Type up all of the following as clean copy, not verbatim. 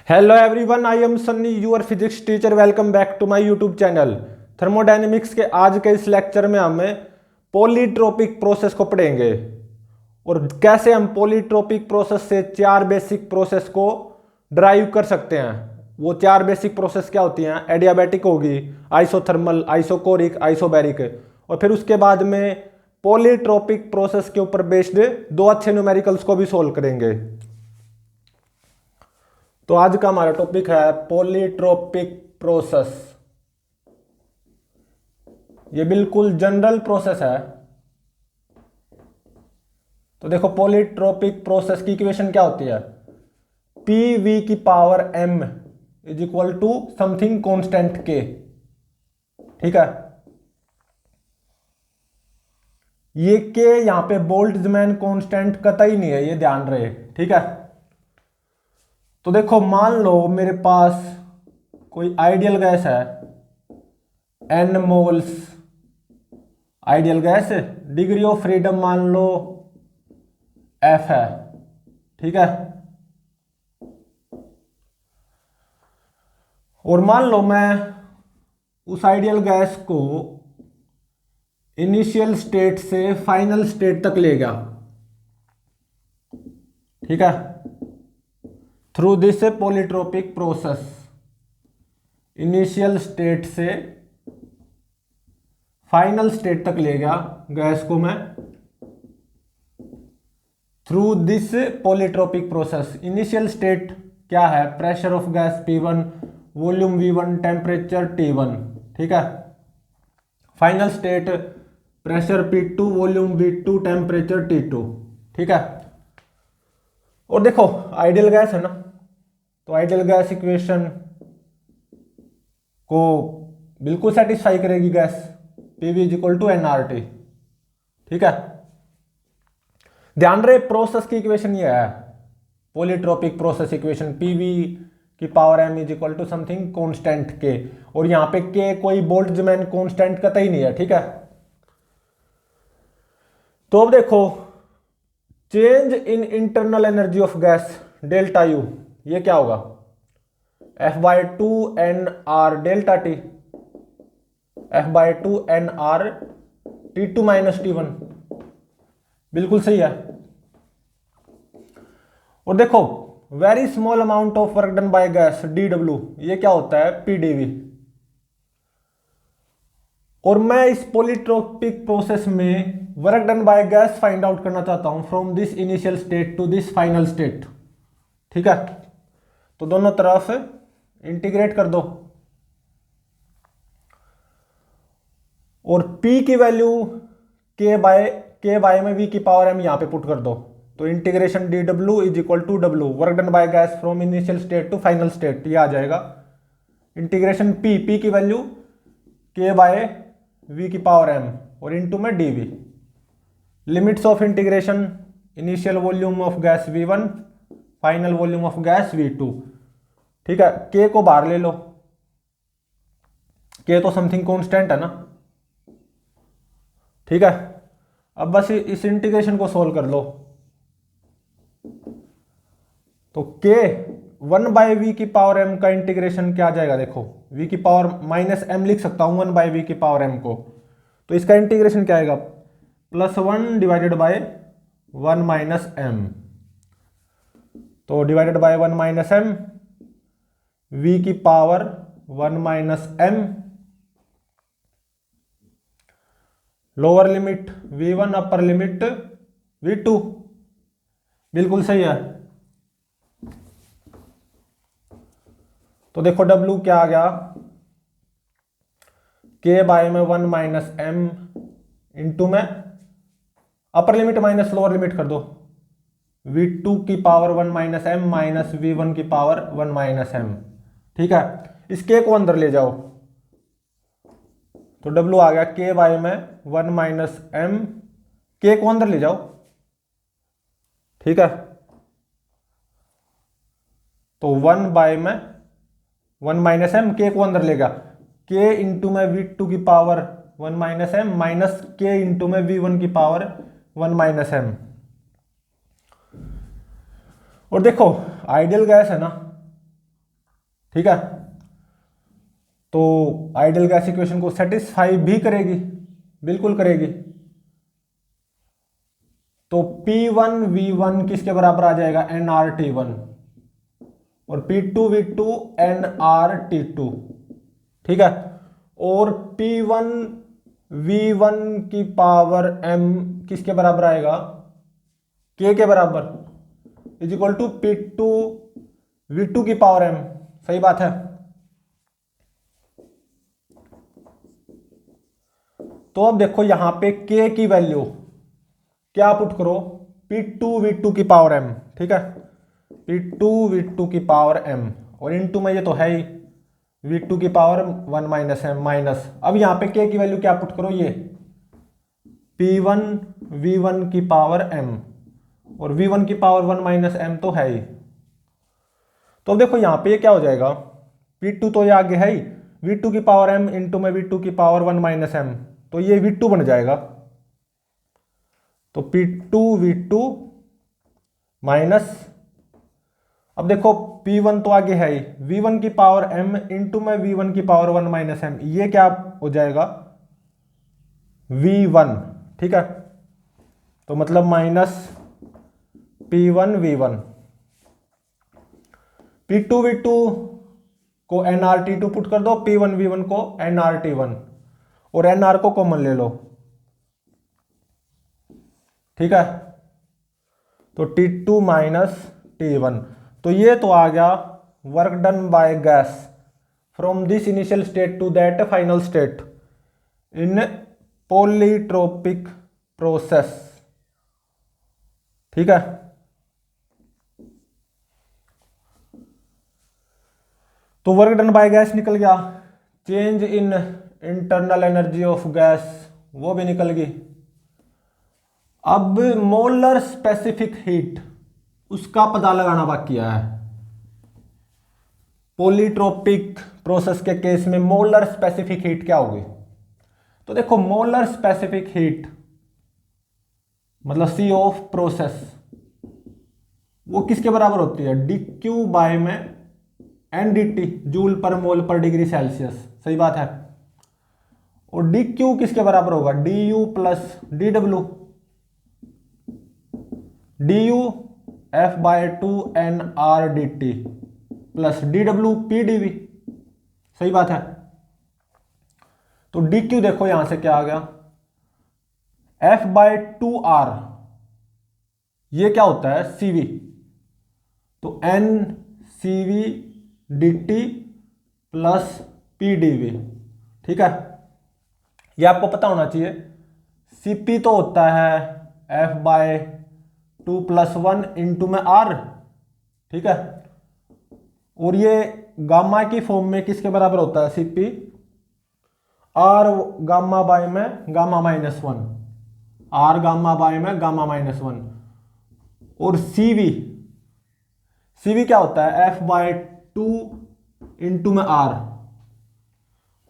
Hello everyone, I am Sunny your physics teacher. Welcome back to my YouTube channel. Thermodynamics के आज के इस lecture में हमें पॉलीट्रोपिक प्रोसेस को पढ़ेंगे और कैसे हम पॉलीट्रोपिक प्रोसेस से चार बेसिक प्रोसेस को ड्राइव कर सकते हैं। वो चार बेसिक प्रोसेस क्या होती हैं? एडियाबैटिक होगी, आइसोथर्मल, आइसोकोरिक, आइसोबैरिक, और फिर उसके बाद में पॉलीट्रोपिक प्रोसेस के ऊपर बेस्ड दो अच्छे न्यूमेरिकल्स को भी सोल्व करेंगे। तो आज का हमारा टॉपिक है पॉलीट्रोपिक प्रोसेस। ये बिल्कुल जनरल प्रोसेस है। तो देखो, पॉलीट्रोपिक प्रोसेस की इक्वेशन क्या होती है? पी वी की power m is equal to something constant k। ठीक है, ये k यहां पे बोल्ट्जमैन कॉन्स्टेंट कतई नहीं है, ये ध्यान रहे। ठीक है, तो देखो मान लो मेरे पास कोई आइडियल गैस है, n moles ideal gas, degree of freedom मान लो f है। ठीक है, और मान लो मैं उस आइडियल गैस को इनिशियल स्टेट से फाइनल स्टेट तक ले गया। ठीक है, through this polytropic process, initial state से फाइनल स्टेट तक ले गया गैस को मैं through this polytropic process. Initial state क्या है? Pressure of gas P1, volume V1, temperature T1। ठीक है, final state pressure P2, volume V2, temperature T2। ठीक है, और देखो आइडियल गैस है ना, तो आइडियल गैस इक्वेशन को बिल्कुल सेटिस्फाई करेगी gas, PV is equal to nRT। ठीक है, ध्यान रहे प्रोसेस की इक्वेशन ये है, पॉलीट्रोपिक प्रोसेस इक्वेशन, PV की power m is equal to something constant k, और यहां पे k कोई बोल्ट्जमैन कॉन्स्टेंट कतई नहीं है। ठीक है, तो अब देखो change in internal energy of gas delta U, ये क्या होगा? F/2 delta T, F/2 T2 minus T1। बिल्कुल सही है। और देखो very small amount of work done by gas DW, ये क्या होता है? PdV। और मैं इस पॉलीट्रोपिक प्रोसेस में work done by gas find out करना चाहता हूं from this initial state to this final state. ठीक है, तो दोनों तरफ इंटीग्रेट कर दो और P की वैल्यू k बाय में V की पावर m यहां पे पुट कर दो। तो integration DW is equal to W, work done by gas from initial state to final state, ये आ जाएगा। इंटीग्रेशन P की वैल्यू k बाय V की पावर m और इनटू में dV। Limits of integration, initial volume of gas V1, final volume of gas V2। ठीक है, k को बाहर ले लो, k तो समथिंग कांस्टेंट है ना। ठीक है, अब बस इस इंटीग्रेशन को सोल्व कर लो। तो k 1/v की पावर m का इंटीग्रेशन क्या आ जाएगा? देखो v की पावर माइनस m लिख सकता हूं 1/v की पावर m को, तो इसका इंटीग्रेशन क्या आएगा? +1 डिवाइडेड बाय 1 माइनस m। तो divided by 1 minus m, v की power 1 minus m, lower limit V1, upper limit V2। बिल्कुल सही है। तो देखो W क्या आ गया? k बाय में 1 माइनस m इंटू में upper limit minus lower limit कर दो, V2 की power 1 minus m minus V1 की पावर 1 माइनस m। ठीक है, इस k को अंदर ले जाओ, तो W आ गया k बाय में 1 माइनस m, k को अंदर ले जाओ। ठीक है, तो 1 बाय में 1 माइनस m, k को अंदर लेगा, k इंटू में V2 की power 1 minus m minus k into में V1 की पावर 1 माइनस m। और देखो आइडियल गैस है ना, ठीक है। तो आइडियल गैस इक्वेशन को सेटिस्फाई भी करेगी, बिल्कुल करेगी। तो P1V1 किसके बराबर आ जाएगा, nRT1, और P2V2 nRT2, ठीक है। और P1V1 की पावर m किसके बराबर आएगा, K के बराबर, इज इक्वल टू P2V2 की पावर m। सही बात है। तो अब देखो यहां पे K की वैल्यू क्या पुट करो, P2V2 की पावर m, ठीक है, P2V2 की पावर m, और इनटू में ये तो है ही V2 की पावर 1 माइनस m माइनस, अब यहां पे K की वैल्यू क्या पुट करो, ये P1V1 की पावर m, और V1 की पावर 1 माइनस m तो है ही। तो अब देखो यहां पे ये क्या हो जाएगा, P2 तो ये आगे है ही, V2 की पावर m इंटू में V2 की पावर 1 माइनस m, तो ये V2 बन जाएगा। तो P2V2 माइनस, अब देखो P1 तो आगे है ही, V1 की पावर m इंटू में V1 की पावर 1 माइनस m, ये क्या हो जाएगा, V1, ठीक है। तो मतलब माइनस P1V1, P2V2 को nRT2 पुट कर दो, P1V1 को nRT1, और nR को कॉमन ले लो, ठीक है। तो T2 माइनस T1, तो ये तो आ गया work done by gas from this initial state to that final state in polytropic process, ठीक है। तो वर्क डन बाय गैस निकल गया, change in internal energy of gas वो भी निकल गई। अब मोलर स्पेसिफिक हीट उसका पता लगाना बाकी है। पॉलीट्रोपिक प्रोसेस के केस में मोलर स्पेसिफिक हीट क्या होगी, तो देखो मोलर स्पेसिफिक हीट मतलब सी ऑफ प्रोसेस वो किसके बराबर होती है, dQ बाय में ndt, जूल पर मोल पर डिग्री सेल्सियस, सही बात है। और dQ किसके बराबर होगा, du plus dw, du F/2 nRdt plus dw pdv, सही बात है। तो dQ देखो यहां से क्या आ गया, F/2R, ये क्या होता है CV, तो n CV dt plus pdv, ठीक है। ये आपको पता होना चाहिए। Cp तो होता है F/2 प्लस 1 इंटू में R, ठीक है। और ये गामा की फॉर्म में किसके बराबर होता है, Cp R गामा बाय में gamma minus 1, R gamma by में गामा माइनस 1, और CV क्या होता है F/2 इंटू में R,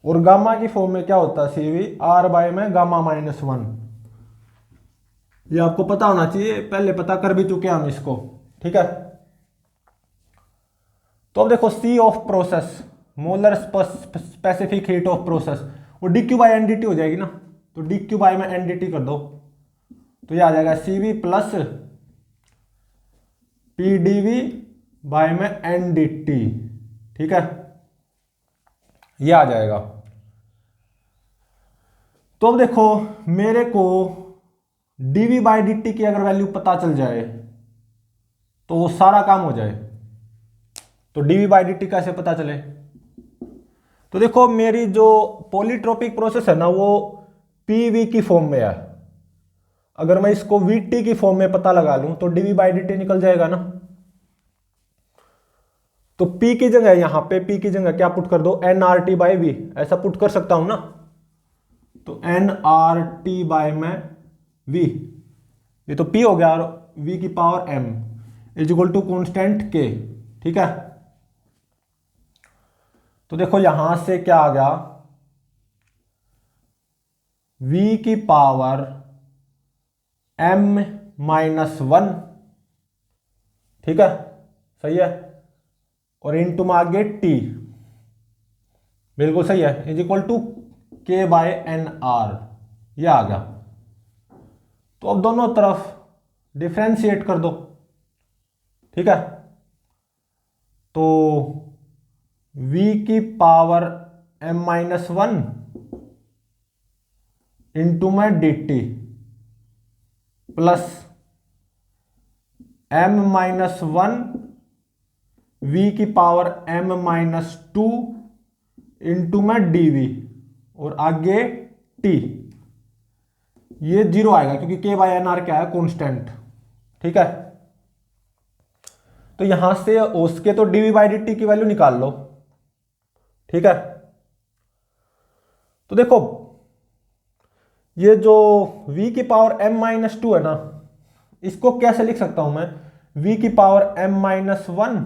और गामा की फॉर्म में क्या होता है CV R बाय में गामा माइनस 1। ये आपको पता होना चाहिए, पहले पता कर भी चुके हम इसको, ठीक है। तो अब देखो C of process, molar specific heat of process, वो dQ बाय ndt हो जाएगी ना, तो dQ बाय में ndt कर दो, तो ये आ जाएगा CV प्लस pdv बाय में ndt, ठीक है, ये आ जाएगा। तो अब देखो मेरे को dv बाय dt की अगर वैल्यू पता चल जाए तो सारा काम हो जाए। तो dv बाय dt कैसे पता चले, तो देखो मेरी जो पॉलीट्रोपिक प्रोसेस है ना वो pv की फॉर्म में है, अगर मैं इसको vt की फॉर्म में पता लगा लूं तो dv बाय dt निकल जाएगा ना। तो p की जगह यहां पे p की जगह क्या पुट कर दो, nRT बाय v, ऐसा पुट कर सकता हूं ना। तो nRT बाय में v, ये तो p हो गया, और v की power m is equal to constant k, ठीक है। तो देखो यहां से क्या आ गया, v की पावर m-1, ठीक है, सही है। और इनटू में आगे टी, बिल्कुल सही है, इज इक्वल टू के बाय एन आर, ये आ गया। तो अब दोनों तरफ डिफ्रेंशिएट कर दो, ठीक है। तो v की पावर m-1 इंटू में D T plus m-1 v की पावर m-2 इंटू में डी वी और आगे t, ये जीरो आएगा क्योंकि के बाय एन आर क्या है, कॉन्स्टेंट, ठीक है। तो यहां से उसके तो डीवी बाई डी टी की वैल्यू निकाल लो, ठीक है। तो देखो ये जो v की पावर m-2 है ना, इसको कैसे लिख सकता हूं मैं, v की पावर m-1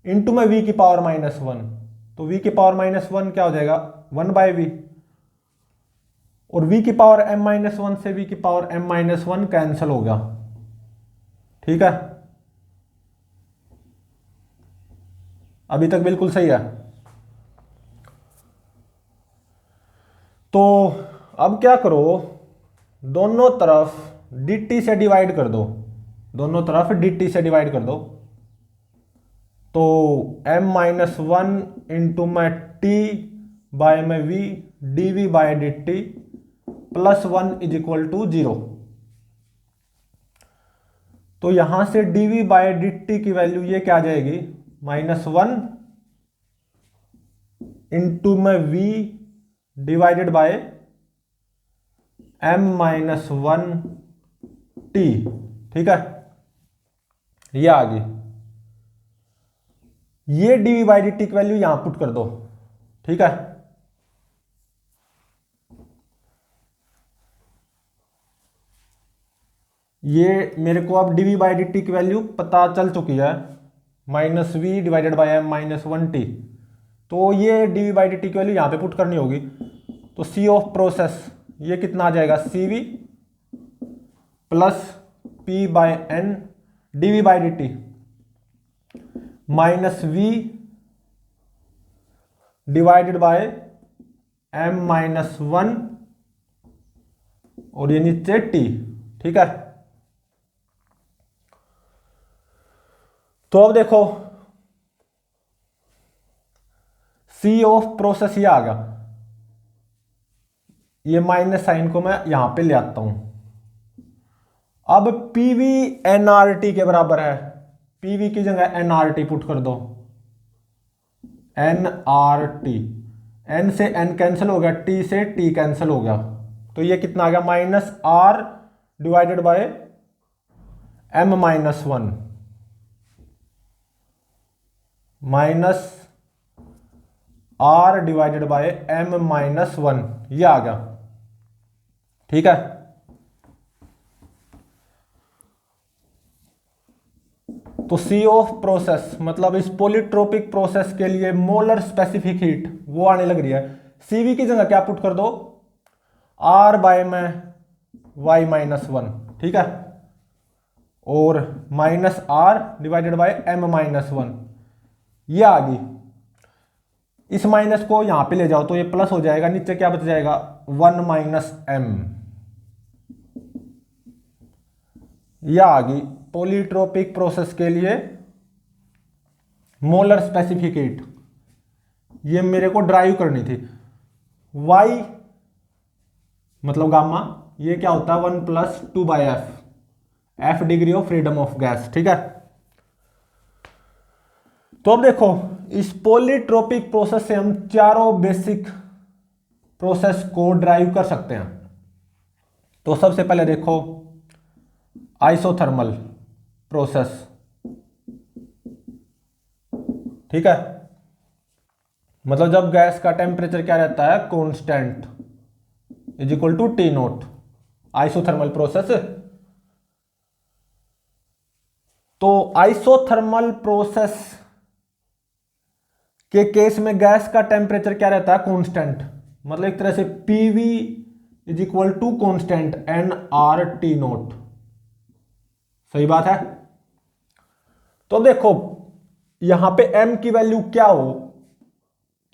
इंटू में v की पावर -1, तो v की पावर -1 क्या हो जाएगा 1/v, और v की पावर m-1 से v की पावर m-1 कैंसिल हो गया, ठीक है। अभी तक बिल्कुल सही है। तो अब क्या करो, दोनों तरफ dt से डिवाइड कर दो, दोनों तरफ dt से डिवाइड कर दो। तो m-1 इंटू में t बाय में v dv by dt plus 1 is equal to 0। तो यहां से dv बाय dt की वैल्यू ये क्या आ जाएगी, -1 इंटू में v divided by m-1 t, ठीक है, ये आ गई। ये dv बाई डी टी की वैल्यू यहां पुट कर दो, ठीक है। ये मेरे को अब dv बाई डी टी की वैल्यू पता चल चुकी है, -v divided by m-1 t। तो ये dv बाई डी टी की वैल्यू यहां पे पुट करनी होगी। तो c ऑफ प्रोसेस ये कितना आ जाएगा, cv plus p by n dv by D T -v divided by m-1 और ये नीचे t, ठीक है। तो अब देखो c ऑफ प्रोसेस ये आ गया, ये माइनस साइन को मैं यहां पे ले आता हूं। अब पीवी एनआरटी के बराबर है, पीवी की जगह एनआरटी पुट कर दो, एनआरटी, एन से एन कैंसिल हो गया, टी से टी कैंसिल हो गया, तो ये कितना आ गया, -r divided by m-1 -r divided by m-1, ये आ गया, ठीक है। तो C ऑफ प्रोसेस मतलब इस पॉलीट्रोपिक प्रोसेस के लिए मोलर स्पेसिफिक हीट वो आने लग रही है। CV की जगह क्या पुट कर दो, R बाय में y-1, ठीक है, और -r डिवाइडेड बाय m-1, ये आ गई। इस माइनस को यहां पे ले जाओ तो ये प्लस हो जाएगा, नीचे क्या बच जाएगा 1 - m, यह आ गई पॉलीट्रोपिक प्रोसेस के लिए मोलर स्पेसिफिक हीट। ये मेरे को ड्राइव करनी थी, y मतलब गामा, ये क्या होता है 1 + 2/f, f degree of freedom of gas, ठीक है। तो अब देखो इस पॉलीट्रोपिक प्रोसेस से हम चारों बेसिक प्रोसेस को ड्राइव कर सकते हैं। तो सबसे पहले देखो आइसोथर्मल प्रोसेस, ठीक है, मतलब जब गैस का टेम्परेचर क्या रहता है, constant, is equal to T0, isothermal process. तो आइसोथर्मल प्रोसेस के केस में गैस का टेम्परेचर क्या रहता है, कांस्टेंट, मतलब एक तरह से PV is equal to constant nRT0, सही बात है। तो देखो यहां पे m की वैल्यू क्या हो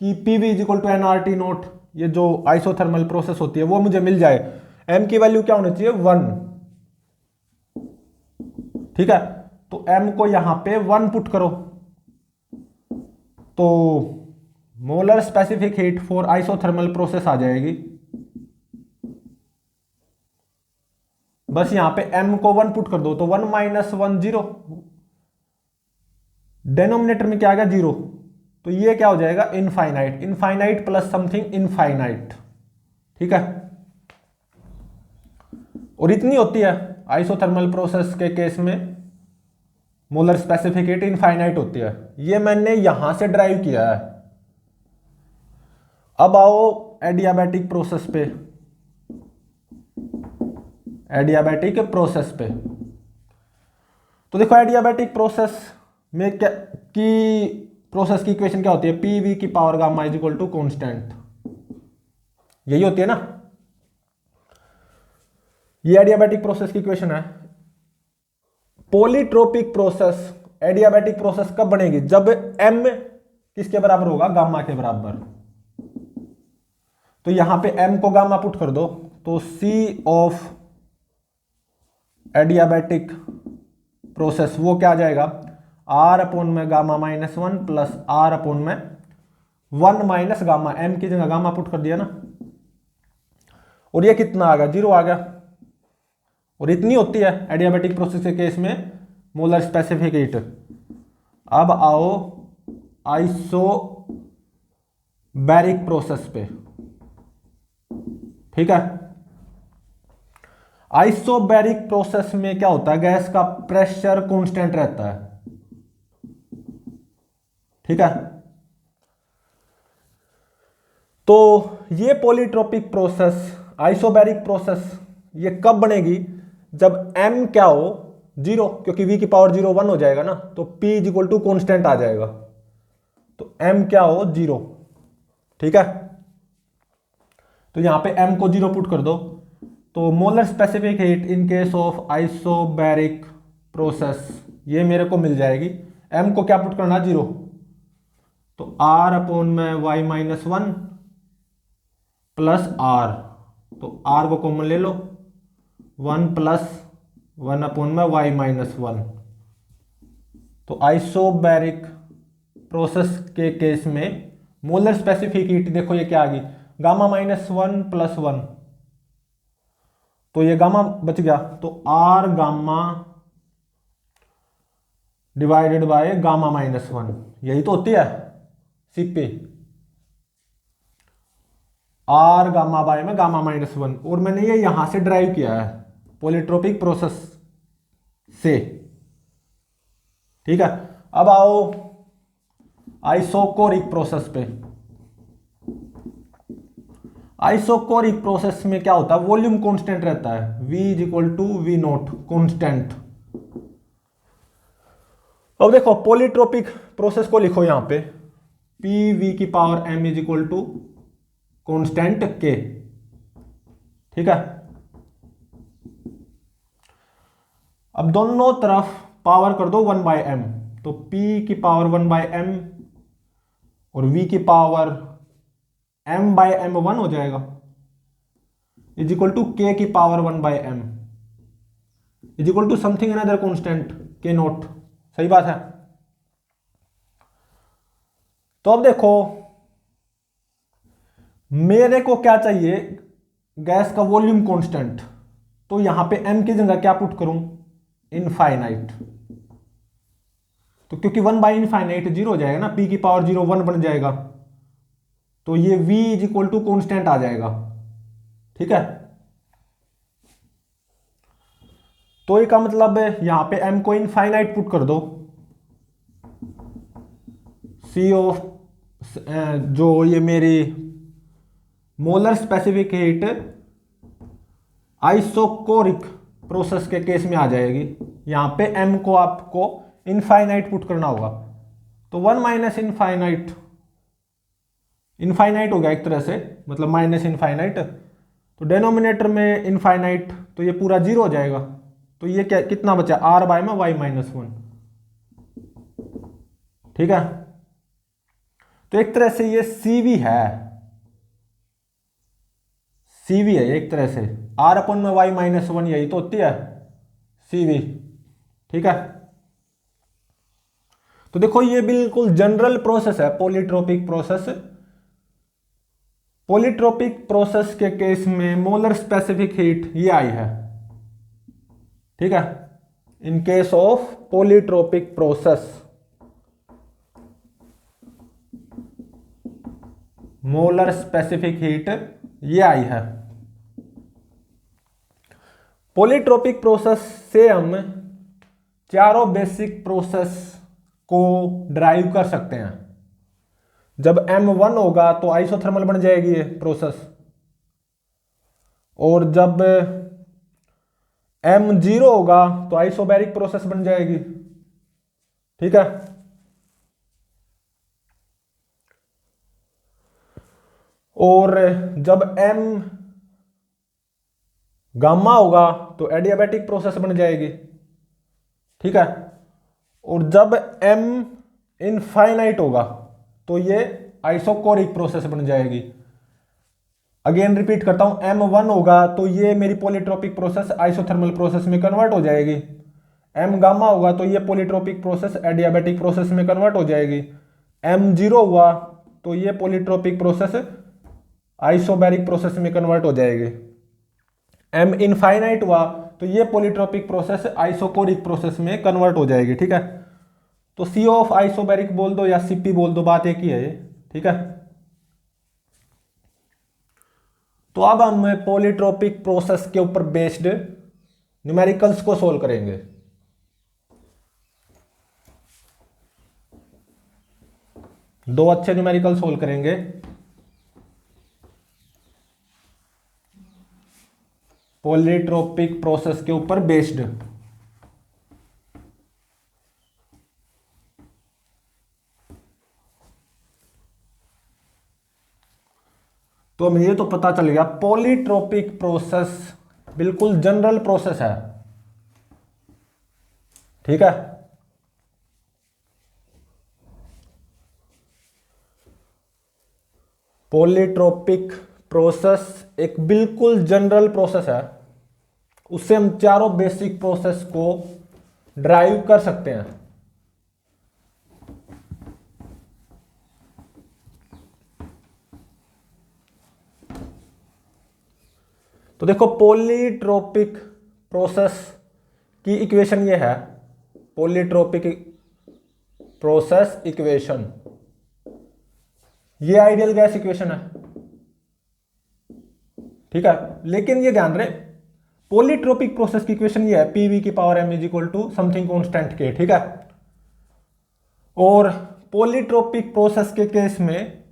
कि PV is equal to nRT nought, ये जो आइसोथर्मल प्रोसेस होती है वो मुझे मिल जाए, m की वैल्यू क्या होनी चाहिए 1। ठीक है, तो m को यहां पे 1 पुट करो, तो molar specific heat for isothermal process आ जाएगी। बस यहां पे m को 1 पुट कर दो, तो 1 माइनस 1 0, डेनोमिनेटर में क्या आ गया 0, तो ये क्या हो जाएगा infinite, infinite plus something infinite. ठीक है, और इतनी होती है आइसोथर्मल प्रोसेस के केस में, मोलर स्पेसिफिक हीट इनफाइनाइट होती है। ये मैंने यहां से ड्राइव किया है। अब आओ एडियाबैटिक प्रोसेस पे, एडियाबैटिक प्रोसेस पे। तो देखो एडियाबैटिक प्रोसेस में क्या की प्रोसेस की इक्वेशन क्या होती है, PV की power gamma is equal to constant, यही होती है ना। ये एडियाबैटिक प्रोसेस की इक्वेशन है। पॉलीट्रोपिक प्रोसेस, एडियाबैटिक प्रोसेस कब बनेगी, जब m किसके बराबर होगा, गामा के बराबर। तो यहां पे m को गामा पुट कर दो, तो C ऑफ एडियाबैटिक प्रोसेस वो क्या आ जाएगा, R अपॉन में gamma minus 1 plus R upon में 1 माइनस गामा, m की जगह गामा पुट कर दिया ना, और ये कितना आ गया 0 आ गया। और इतनी होती है एडियाबैटिक प्रोसेस के केस में मोलर स्पेसिफिक हीट। अब आओ आइसोबैरिक प्रोसेस पे। ठीक है, आइसोबैरिक प्रोसेस में क्या होता है, गैस का प्रेशर कांस्टेंट रहता है। ठीक है, तो ये पॉलीट्रोपिक प्रोसेस, आइसोबैरिक प्रोसेस ये कब बनेगी, जब m क्या हो 0, क्योंकि v की पावर 0 1 हो जाएगा ना, तो P is equal to constant आ जाएगा, तो m क्या हो 0। ठीक है, तो यहां पे m को 0 पुट कर दो, तो molar specific heat in case of isobaric process ये मेरे को मिल जाएगी। m को क्या पुट करना 0, तो r अपॉन में y माइनस 1 प्लस r, तो r को कॉमन ले लो, 1 प्लस 1 अपॉन में y माइनस 1। तो आइसोबैरिक प्रोसेस के केस में मोलर स्पेसिफिक हीट देखो ये क्या आ गई, गामा माइनस 1 प्लस 1, तो ये गामा बच गया, तो r gamma divided by gamma minus 1, यही तो होती है सीपी, r गामा बाय में गामा माइनस 1। और मैंने ये यहां से ड्राइव किया है पॉलीट्रोपिक प्रोसेस से। ठीक है, अब आओ आइसोकोरिक प्रोसेस पे। आइसोकोरिक प्रोसेस में क्या होता है, वॉल्यूम कांस्टेंट रहता है, V is equal to V nought constant. अब देखो पॉलीट्रोपिक प्रोसेस को लिखो यहां पे, PV की power m is equal to constant K। ठीक है, अब दोनों तरफ पावर कर दो 1 बाय m, तो P की पावर 1 बाय m और V की पावर m बाय m 1 हो जाएगा, इज इक्वल टू K की power 1 by m is equal to something another constant K nought. सही बात है। तो अब देखो मेरे को क्या चाहिए, गैस का वॉल्यूम कांस्टेंट, तो यहां पे m की जगह क्या पुट करूं, इनफाइनाइट। तो क्योंकि 1 बाई इनफाइनाइट 0 हो जाएगा ना, P की पावर 0 1 बन जाएगा, तो ये V is equal to constant आ जाएगा। ठीक है, तो ये का मतलब यहां पे m को इनफाइनाइट पुट कर दो, C ऑफ जो ये मेरी molar specific heat isochoric process के केस में आ जाएगी। यहां पे m को आपको इनफाइनाइट पुट करना होगा, तो 1 माइनस इनफाइनाइट, इनफाइनाइट हो गया एक तरह से, मतलब माइनस इनफाइनाइट, तो डेनोमिनेटर में इनफाइनाइट, तो ये पूरा 0 हो जाएगा। तो ये क्या कितना बचा, r बाय में y माइनस 1। ठीक है। तो एक तरह से ये CV है, CV है एक तरह से, R/Y-1 यही तो होती है CV, ठीक है। तो देखो ये बिल्कुल जनरल प्रोसेस है पॉलीट्रोपिक प्रोसेस। पॉलीट्रोपिक प्रोसेस के केस में मोलर स्पेसिफिक हीट ये आई है, ठीक है। In case of polytropic process molar specific heat ये आई है। पॉलीट्रोपिक प्रोसेस से हम चारों बेसिक प्रोसेस को ड्राइव कर सकते हैं। जब M1 होगा तो आइसोथर्मल बन जाएगी ये प्रोसेस, और जब M0 होगा तो आइसोबैरिक प्रोसेस बन जाएगी, ठीक है। और जब M गामा होगा तो एडियाबैटिक प्रोसेस बन जाएगी, ठीक है। और जब M इनफाइनाइट होगा तो ये आइसोकोरिक प्रोसेस बन जाएगी। अगेन रिपीट करता हूं, M1 होगा तो ये मेरी पॉलीट्रोपिक प्रोसेस आइसोथर्मल प्रोसेस में कन्वर्ट हो जाएगी। M गामा होगा तो ये पॉलीट्रोपिक प्रोसेस एडियाबैटिक प्रोसेस में कन्वर्ट हो जाएगी। M0 हुआ तो ये पॉलीट्रोपिक प्रोसेस आइसोबैरिक प्रोसेस में कन्वर्ट हो जाएगी। M इनफाइनाइट हुआ तो ये पॉलीट्रोपिक प्रोसेस आइसोकोरिक प्रोसेस में कन्वर्ट हो जाएगी, ठीक है। तो CO ऑफ आइसोबैरिक बोल दो या CP बोल दो, बात एक ही है ये, ठीक है। तो अब हम पॉलीट्रोपिक प्रोसेस के ऊपर बेस्ड न्यूमेरिकल्स को सोल्व करेंगे। दो अच्छे न्यूमेरिकल सोल्व करेंगे। पॉलीट्रोपिक प्रोसेस के ऊपर बेस्ड। तो हमें ये तो पता चल गया पॉलीट्रोपिक प्रोसेस बिल्कुल जनरल प्रोसेस है, ठीक है। पॉलीट्रोपिक प्रोसेस एक बिल्कुल जनरल प्रोसेस है, उससे हम चारों बेसिक प्रोसेस को ड्राइव कर सकते हैं। तो देखो पॉलीट्रोपिक प्रोसेस की इक्वेशन ये है, पॉलीट्रोपिक प्रोसेस इक्वेशन, ये आइडियल गैस इक्वेशन है, ठीक है। लेकिन ये ध्यान रहे पॉलीट्रोपिक प्रोसेस की इक्वेशन ये है PV⁴ m is equal to something constant K, ठीक है। और पॉलीट्रोपिक प्रोसेस के केस में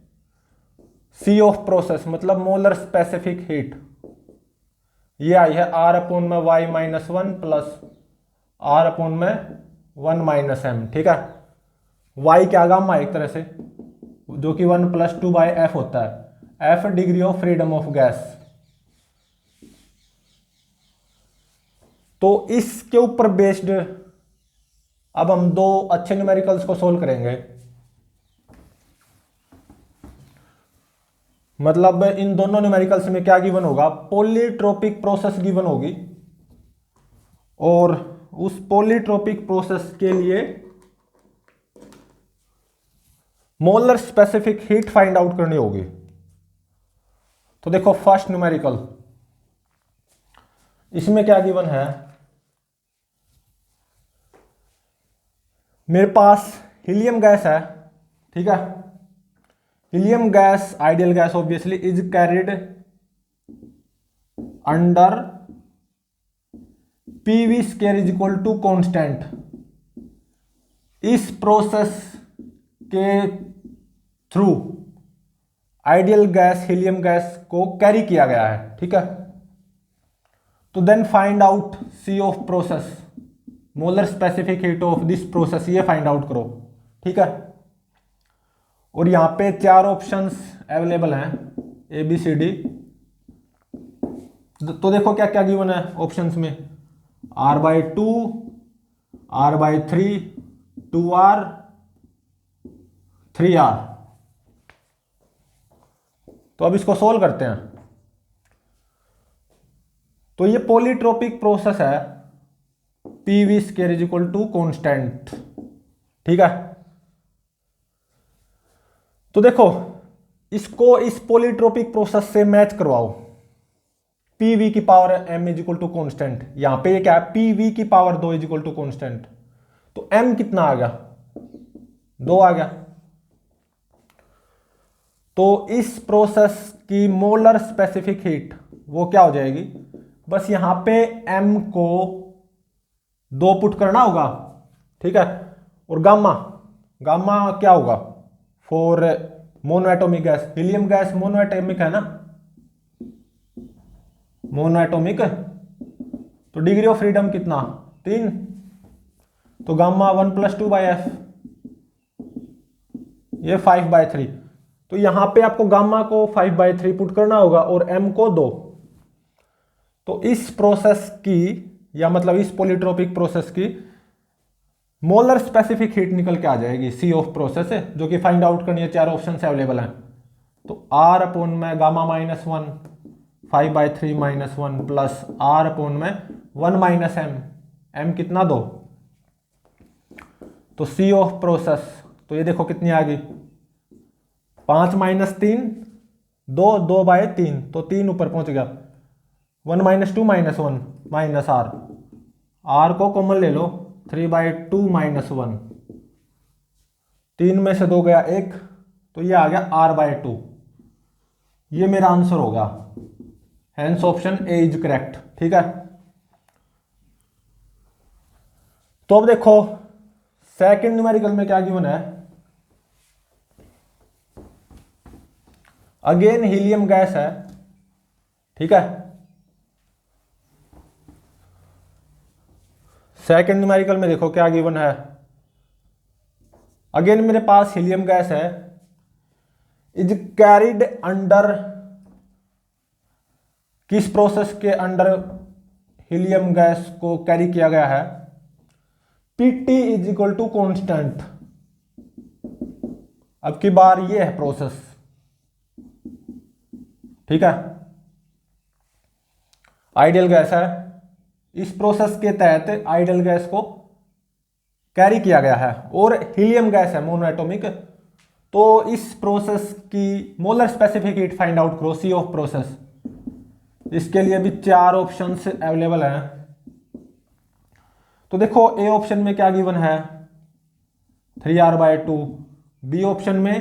C ऑफ प्रोसेस मतलब मोलर स्पेसिफिक हीट ये आई है R/Y-1 प्लस R/1 - m, ठीक है। Y क्या गामा एक तरह से, जो कि 1 + 2/f होता है, F degree of freedom of gas. तो इसके ऊपर बेस्ड अब हम दो अच्छे न्यूमेरिकल्स को सोल्व करेंगे। मतलब इन दोनों न्यूमेरिकल्स में क्या गिवन होगा, पॉलीट्रोपिक प्रोसेस गिवन होगी, और उस पॉलीट्रोपिक प्रोसेस के लिए molar specific heat find out करनी होगी। तो देखो फर्स्ट न्यूमेरिकल, इसमें क्या गिवन है, मेरे पास हीलियम गैस है, ठीक है। Helium gas ideal gas obviously is carried under PV² is equal to constant. इस प्रोसेस के through ideal gas helium gas को कैरी किया गया है, ठीक है। तो then find out C of process, molar specific heat of this process, ये फाइंड आउट करो, ठीक है। और यहां पे चार ऑप्शंस अवेलेबल हैं ABCD। तो देखो क्या क्या गिवन है ऑप्शंस में, R/2, R/3, 2R 3R। तो अब इसको सोल्व करते हैं। तो ये पॉलीट्रोपिक प्रोसेस है, PV square is equal to constant. ठीक है, तो देखो इसको इस पॉलीट्रोपिक प्रोसेस से मैच करवाओ। पीवी की power m is equal to constant, यहां पे ये क्या है, पीवी की power 2 is equal to constant. तो m कितना आ गया, 2 आ गया। तो इस प्रोसेस की मोलर स्पेसिफिक हीट वो क्या हो जाएगी, बस यहां पे m को 2 पुट करना होगा। ठीक है, और गामा, गामा क्या होगा, for monoatomic gas, helium gas monoatomic है ना, मोनोएटॉमिक। तो डिग्री ऑफ फ्रीडम कितना, 3। तो गामा 1 + 2/f, ये 5/3। तो यहां पे आपको गामा को 5/3 पुट करना होगा और m को 2। तो इस प्रोसेस की, या मतलब इस पॉलीट्रोपिक प्रोसेस की मोलर स्पेसिफिक हीट निकल के आ जाएगी, सी ऑफ प्रोसेस है, जो कि फाइंड आउट करनी है। 4 ऑप्शन अवेलेबल हैं। तो r अपॉन में गामा -1 5/3 -1 प्लस r अपॉन में 1 - m, m कितना, 2। तो सी ऑफ प्रोसेस, तो ये देखो कितनी आ गई, 5 - 3 2, 2/3, तो 3 ऊपर पहुंच गया। 1 - 2 - 1 -r, r को कॉमन ले लो, 3/2 - 1, 3 में से 2 गया 1, तो ये आ गया r/2। ये मेरा आंसर होगा, hence option A is correct. ठीक है, तो अब देखो सेकंड न्यूमेरिकल में क्या गिवन है, अगेन हीलियम गैस है। ठीक है, सेकंड न्यूमेरिकल में देखो क्या गिवन है, अगेन मेरे पास हीलियम गैस है, इज कैरिड अंडर, किस प्रोसेस के अंडर हीलियम गैस को कैरी किया गया है, Pt is equal to constant. अब की बार ये है प्रोसेस। ठीक है, आइडियल गैस है, इस प्रोसेस के तहत आइडियल गैस को कैरी किया गया है, और हीलियम गैस है मोनोएटॉमिक। तो इस प्रोसेस की molar specific heat find out करो, सी ऑफ प्रोसेस। इसके लिए भी 4 ऑप्शंस अवेलेबल हैं। तो देखो ए ऑप्शन में क्या गिवन है, 3r/2, बी ऑप्शन में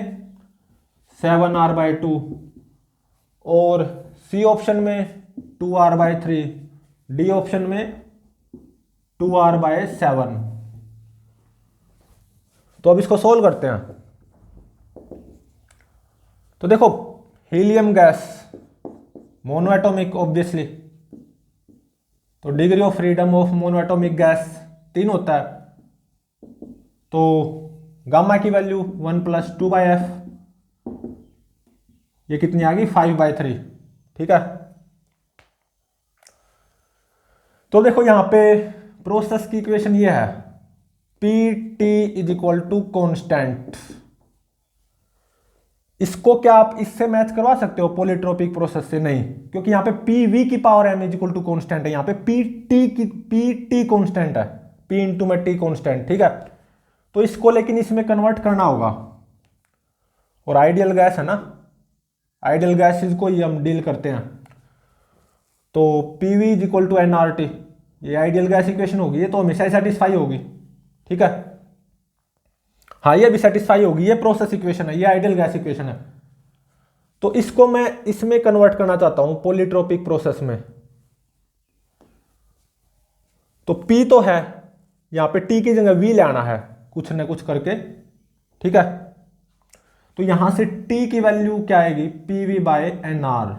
7r/2, और सी ऑप्शन में 2r/3, डी ऑप्शन में 2r/7। तो अब इसको सोल्व करते हैं। तो देखो हीलियम गैस मोनोएटॉमिक ऑब्वियसली, तो degree of freedom of monoatomic gas 3 होता है। तो गामा की वैल्यू 1 + 2/f, ये कितनी आ गई, 5/3। ठीक है, तो देखो यहां पे प्रोसेस की इक्वेशन ये है, Pt is equal to constant. इसको क्या आप इससे मैच करवा सकते हो पॉलीट्रोपिक प्रोसेस से, नहीं, क्योंकि यहां पे Pv की power m is equal to constant है, यहां पे Pt कॉन्स्टेंट है, P इंटू में T कॉन्स्टेंट। ठीक है, तो इसको लेकिन इसमें कन्वर्ट करना होगा, और आइडियल गैस है ना, आइडियल गैसेस को ही हम डील करते हैं। तो Pv is equal to nRT, ये आइडियल गैस इक्वेशन होगी, ये तो हमेशा ही सेटिस्फाई होगी। ठीक है, हाँ ये भी सेटिस्फाई होगी, ये प्रोसेस इक्वेशन है, ये आइडियल गैस इक्वेशन है। तो इसको मैं इसमें कन्वर्ट करना चाहता हूं पॉलीट्रोपिक प्रोसेस में। तो P तो है, यहां पे T की जगह V ले आना है कुछ ना कुछ करके। ठीक है, तो यहां से T की वैल्यू क्या आएगी, PV/NR।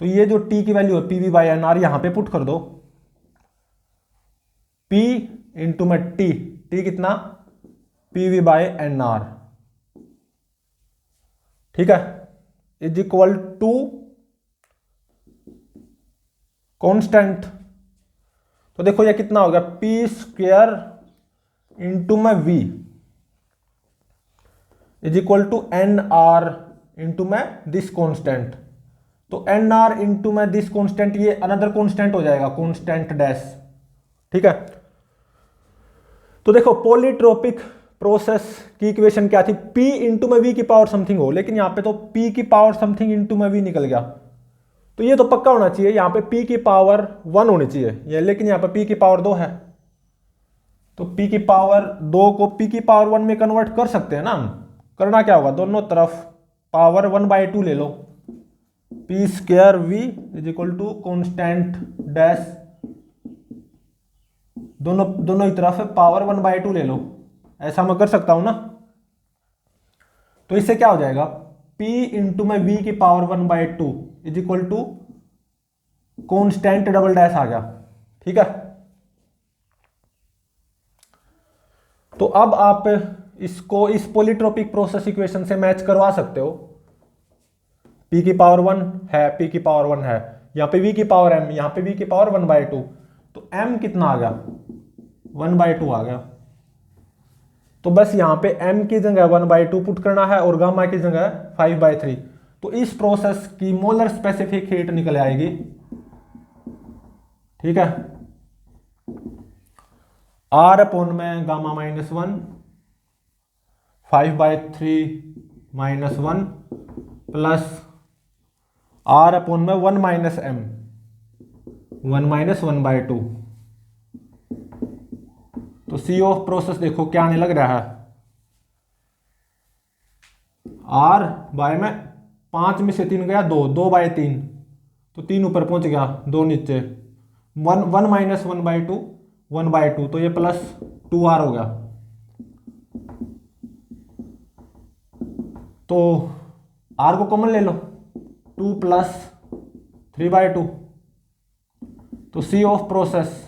तो ये जो T की वैल्यू है PV/NR यहां पे पुट कर दो, P इंटू में T कितना, PV/NR। ठीक है, इज इक्वल टू कॉन्स्टेंट। तो देखो ये कितना हो गया, P² इंटू में V। Is equal to N R into में दिस कॉन्स्टेंट। तो एन आर इंटू में दिस कॉन्स्टेंट, ये अनदर कॉन्स्टेंट हो जाएगा, कॉन्स्टेंट डैश। ठीक है, तो देखो पॉलीट्रोपिक प्रोसेस की इक्वेशन क्या थी, P इंटू में V की पावर समथिंग हो, लेकिन यहां पे तो P की पावर समथिंग इंटू में V निकल गया। तो ये तो पक्का होना चाहिए, यहां पे P की पावर 1 होनी चाहिए ये, लेकिन यहां पे P की पावर 2 है। तो P की पावर 2 को P की पावर 1 में कन्वर्ट कर सकते हैं ना हम। करना क्या होगा, दोनों तरफ पावर 1/2 ले लो, P square V is equal to constant dash, दोनों ही तरफ पावर 1/2 ले लो, ऐसा मैं कर सकता हूं ना। तो इससे क्या हो जाएगा, P इंटू में V की power 1/2 is equal to constant double dash आ गया। ठीक है, तो अब आप इसको इस पॉलीट्रोपिक प्रोसेस इक्वेशन से मैच करवा सकते हो। P की पावर 1 है, P की पावर 1 है, यहां पे V की पावर m, यहां पे V की पावर 1/2, तो m कितना आ गया, 1/2 आ गया। तो बस यहां पे m की जगह 1/2 पुट करना है और गामा की जगह 5/3। तो इस प्रोसेस की मोलर स्पेसिफिक हीट निकल आएगी। ठीक है, R अपॉन में गामा -1, 5/3 -1 प्लस R अपॉन में 1 माइनस m, 1 माइनस 1/2। तो C ऑफ प्रोसेस देखो क्या आने लग रहा है, R बाय में 5 में से 3 गया 2, 2/3, तो 3 ऊपर पहुंच गया, 2 नीचे, 1 माइनस 1/2, 1/2, तो ये प्लस 2R हो गया। तो R को कॉमन ले लो, 2 प्लस 3/2, तो C ऑफ प्रोसेस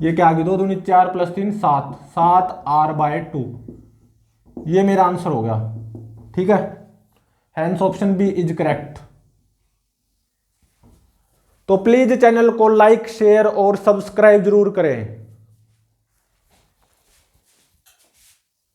ये क्या आ गई, 2 दूनी 4 प्लस 3 7, 7R/2, ये मेरा आंसर हो गया। ठीक है, hence option B is correct. तो प्लीज चैनल को लाइक शेयर और सब्सक्राइब जरूर करें।